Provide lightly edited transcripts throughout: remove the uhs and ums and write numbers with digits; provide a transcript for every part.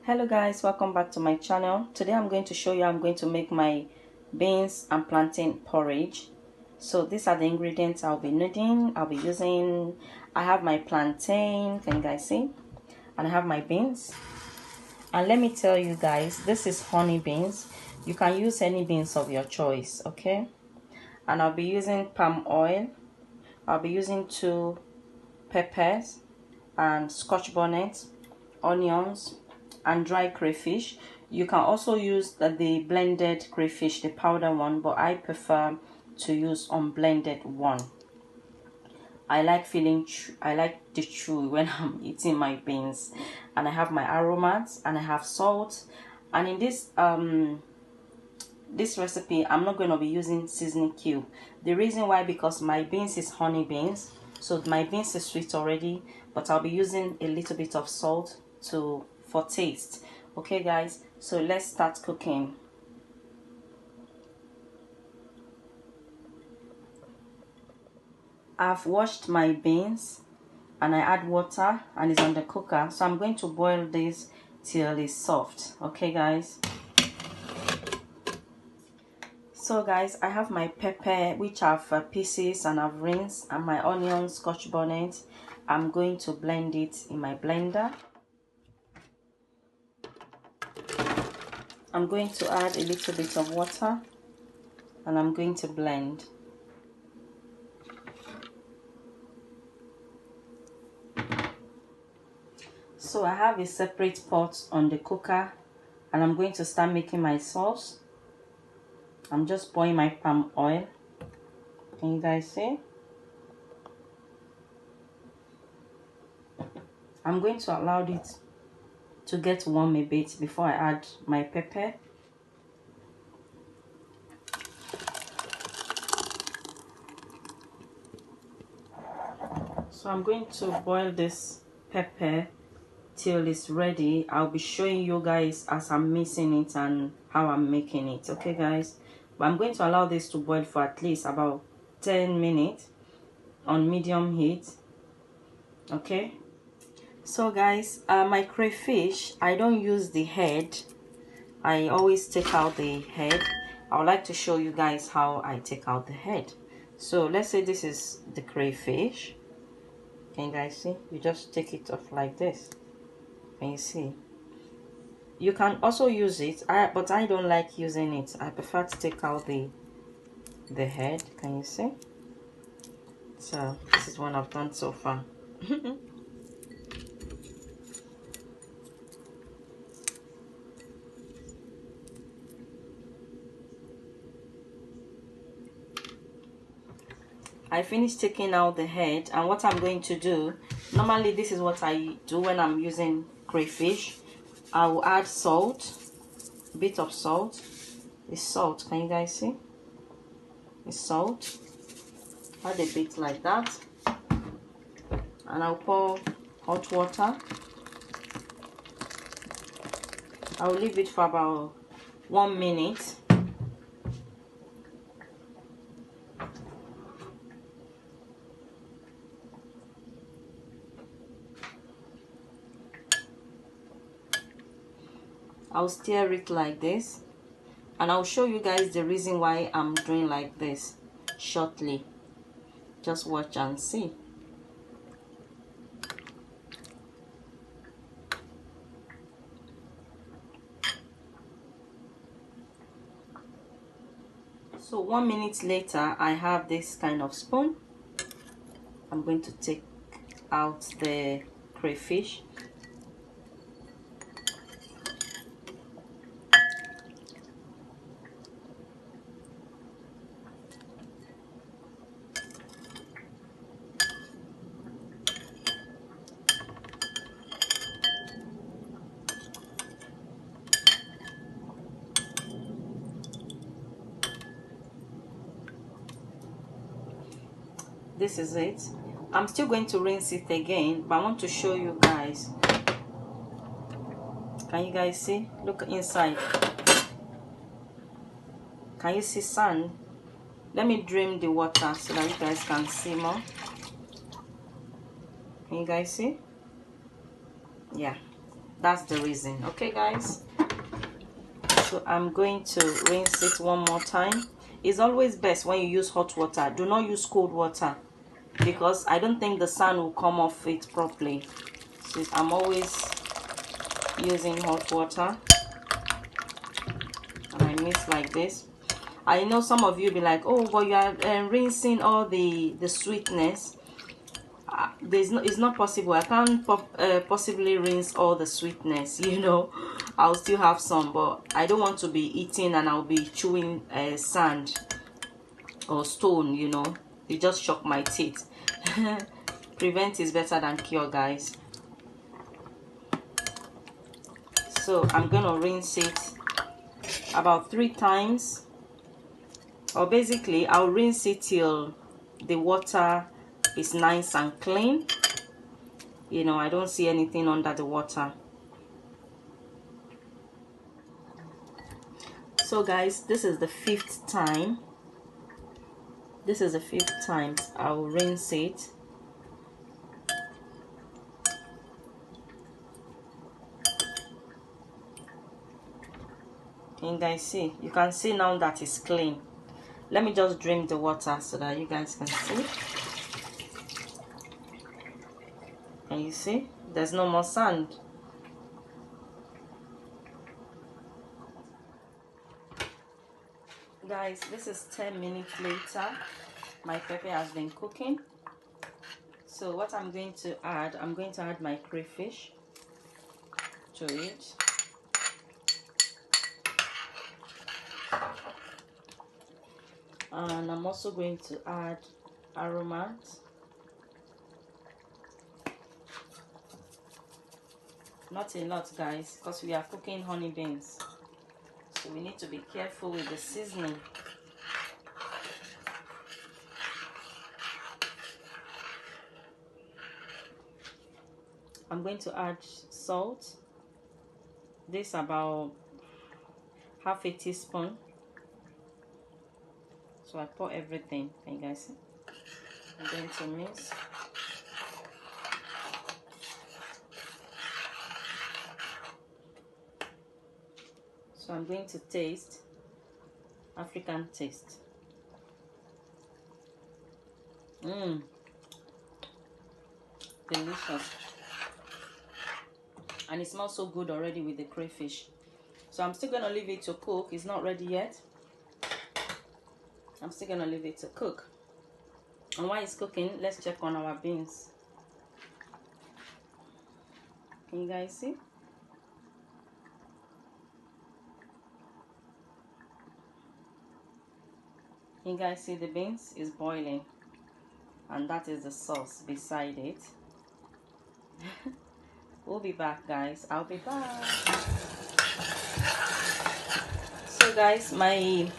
Hello guys, welcome back to my channel. Today I'm going to show you I'm going to make my beans and plantain porridge. So these are the ingredients I'll be needing. I have my plantain, can you guys see? And I have my beans. And let me tell you guys, this is honey beans. You can use any beans of your choice, okay? And I'll be using palm oil. I'll be using 2 peppers and scotch bonnet, onions, and dry crayfish. You can also use the blended crayfish, the powder one, but I prefer to use unblended one. I like the chew when I'm eating my beans. And I have my aromas, and I have salt. And in this recipe I'm not going to be using seasoning cube. The reason why, because my beans is honey beans, so my beans is sweet already, but I'll be using a little bit of salt for taste. Okay guys, so let's start cooking. I've washed my beans and I add water and it's on the cooker, so I'm going to boil this till it's soft. Okay guys, so guys, I have my pepper which I've pieces and I've rinsed, and my onion, scotch bonnet. I'm going to blend it in my blender. I'm going to add a little bit of water and I'm going to blend. So I have a separate pot on the cooker and I'm going to start making my sauce. I'm just pouring my palm oil. Can you guys see? I'm going to allow it to get warm a bit before I add my pepper. So I'm going to boil this pepper till it's ready. I'll be showing you guys as I'm mixing it and how I'm making it, okay guys? But I'm going to allow this to boil for at least about 10 minutes on medium heat. Okay, so guys, my crayfish, I don't use the head. I always take out the head. I would like to show you guys how I take out the head. So let's say this is the crayfish. Can you guys see? You just take it off like this. Can you see? You can also use it, but I don't like using it. I prefer to take out the head. Can you see? So this is what I've done so far. I finished taking out the head, and what I'm going to do, normally this is what I do when I'm using crayfish. I will add salt, a bit of salt. It's salt, can you guys see? It's salt. Add a bit like that, and I'll pour hot water. I'll leave it for about 1 minute. I'll stir it like this, and I'll show you guys the reason why I'm doing like this shortly. Just watch and see. So 1 minute later, I have this kind of spoon. I'm going to take out the crayfish. This is it. I'm still going to rinse it again, but I want to show you guys. Can you guys see? Look inside. Can you see sand? Let me drain the water so that you guys can see more. Can you guys see? Yeah, That's the reason. Okay guys, so I'm going to rinse it one more time. It's always best when you use hot water. Do not use cold water, because I don't think the sand will come off it properly. So I'm always using hot water, and I mix like this. I know some of you be like, oh, but you are rinsing all the sweetness. It's not possible. I can't possibly rinse all the sweetness, you know. I'll still have some, but I don't want to be eating and I'll be chewing sand or stone, you know. It just shock my teeth. Prevent is better than cure, guys. So I'm gonna rinse it about 3 times, or basically I'll rinse it till the water is nice and clean. You know, I don't see anything under the water. So guys, this is the 5th time. This is the 5th time I'll rinse it. Can you guys see? You can see now that it's clean. Let me just drain the water so that you guys can see. Can you see? There's no more sand. Guys, this is 10 minutes later. My pepper has been cooking. So what I'm going to add my crayfish to it. And I'm also going to add aromat. Not a lot, guys, because we are cooking honey beans. So we need to be careful with the seasoning. I'm going to add salt. This about half a teaspoon. So I pour everything. Can you guys see? I'm going to mix. So I'm going to taste African taste. Delicious. And it smells so good already with the crayfish. So I'm still gonna leave it to cook. It's not ready yet. I'm still gonna leave it to cook. And while it's cooking, let's check on our beans. Can you guys see? Can you guys see the beans is boiling? And that is the sauce beside it. We'll be back, guys. I'll be back. So guys, my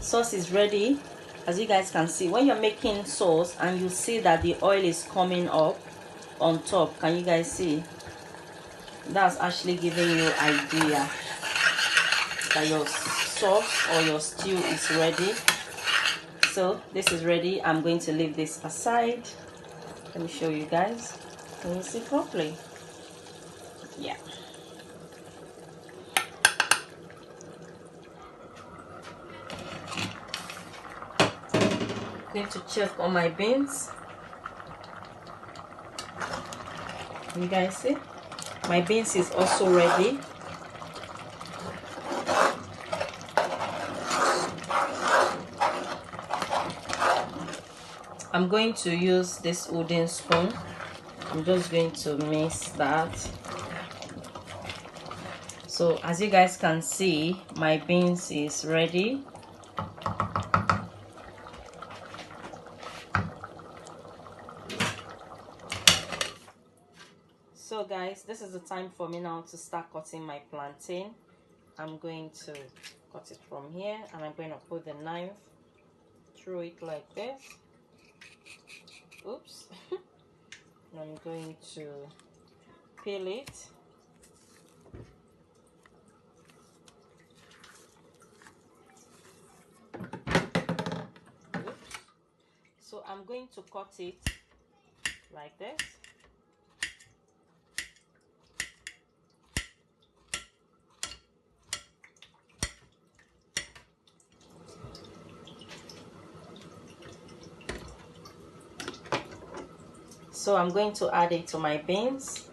sauce is ready. As you guys can see, when you're making sauce and you see that the oil is coming up on top, can you guys see? That's actually giving you idea that your sauce or your stew is ready. So this is ready. I'm going to leave this aside. Let me show you guys. Can you see properly? Yeah. I'm going to check on my beans. Can you guys see? My beans is also ready. I'm going to use this wooden spoon. I'm just going to mix that. So as you guys can see, my beans is ready. So guys, this is the time for me now to start cutting my plantain. I'm going to cut it from here, and I'm going to put the knife through it like this. Oops. I'm going to peel it. Oops. So I'm going to cut it like this. So I'm going to add it to my beans.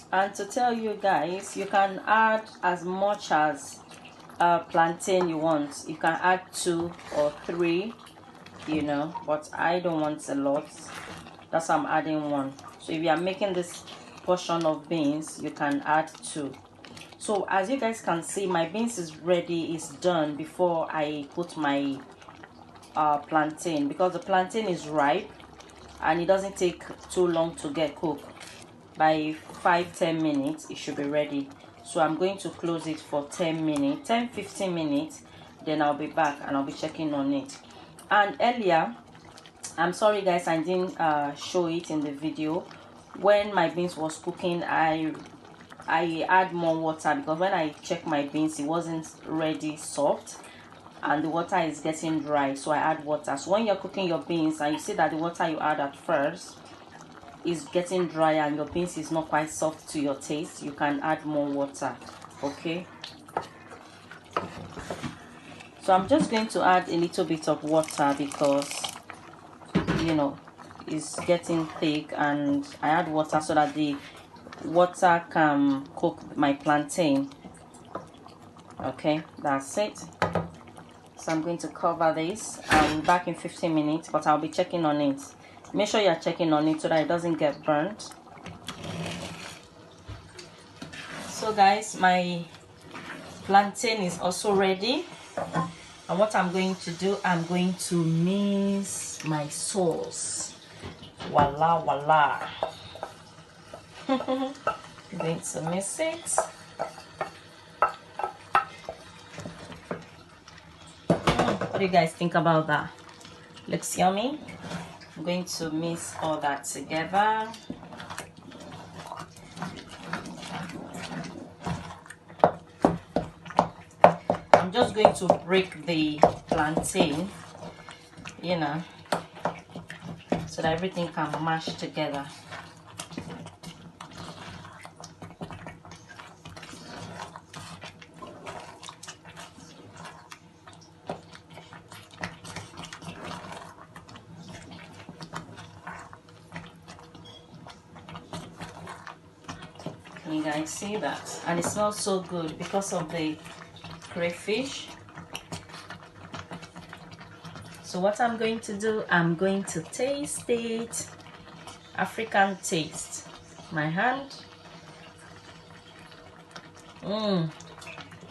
And to tell you guys, you can add as much as plantain you want. You can add 2 or 3, you know, but I don't want a lot. That's why I'm adding 1. So if you are making this portion of beans, you can add 2. So as you guys can see, my beans is ready, it's done before I put my plantain, because the plantain is ripe and it doesn't take too long to get cooked. By 5-10 minutes it should be ready. So I'm going to close it for 10-15 minutes, then I'll be back and I'll be checking on it. And earlier, I'm sorry guys, I didn't show it in the video. When my beans was cooking, I add more water, because when I check my beans, it wasn't ready soft and the water is getting dry, so I add water. So when you're cooking your beans and you see that the water you add at first is getting dry and your beans is not quite soft to your taste, you can add more water. Okay, so I'm just going to add a little bit of water because, you know, it's getting thick, and I add water so that the water can cook my plantain. Okay, that's it. So I'm going to cover this. I'll be back in 15 minutes, but I'll be checking on it. Make sure you're checking on it so that it doesn't get burnt. So guys, my plantain is also ready, and what I'm going to do, I'm going to mix my sauce. Voila, voila. I'm going to mix it. What do you guys think about that? Looks yummy. I'm going to mix all that together. I'm just going to break the plantain, you know, so that everything can mash together. Can you guys see that? And it smells so good because of the crayfish. So what I'm going to do, I'm going to taste it. African taste. My hand.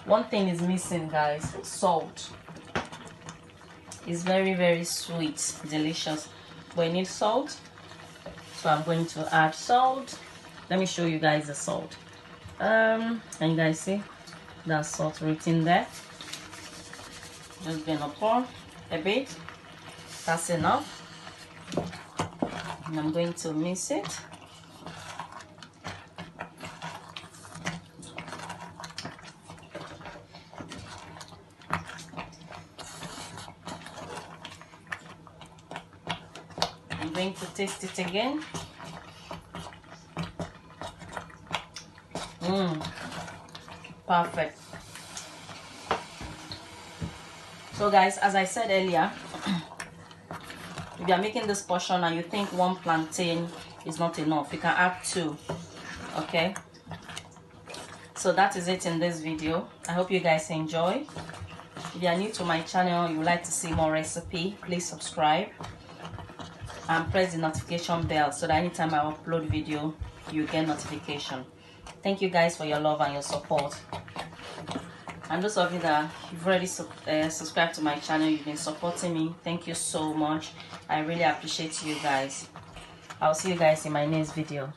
One thing is missing, guys. Salt. It's very, very sweet, delicious, but it needs salt. So I'm going to add salt. Let me show you guys the salt. Can you guys see that salt written there? Just gonna pour a bit. That's enough. And I'm going to mix it. I'm going to taste it again. Perfect. So guys, as I said earlier, if you are making this portion and you think 1 plantain is not enough, you can add 2. Okay, so that is it in this video. I hope you guys enjoy. If you are new to my channel, you would like to see more recipe, please subscribe and press the notification bell so that anytime I upload video, you get notification. Thank you guys for your love and your support. And those of you that you've already subscribed to my channel, you've been supporting me, thank you so much. I really appreciate you guys. I'll see you guys in my next video.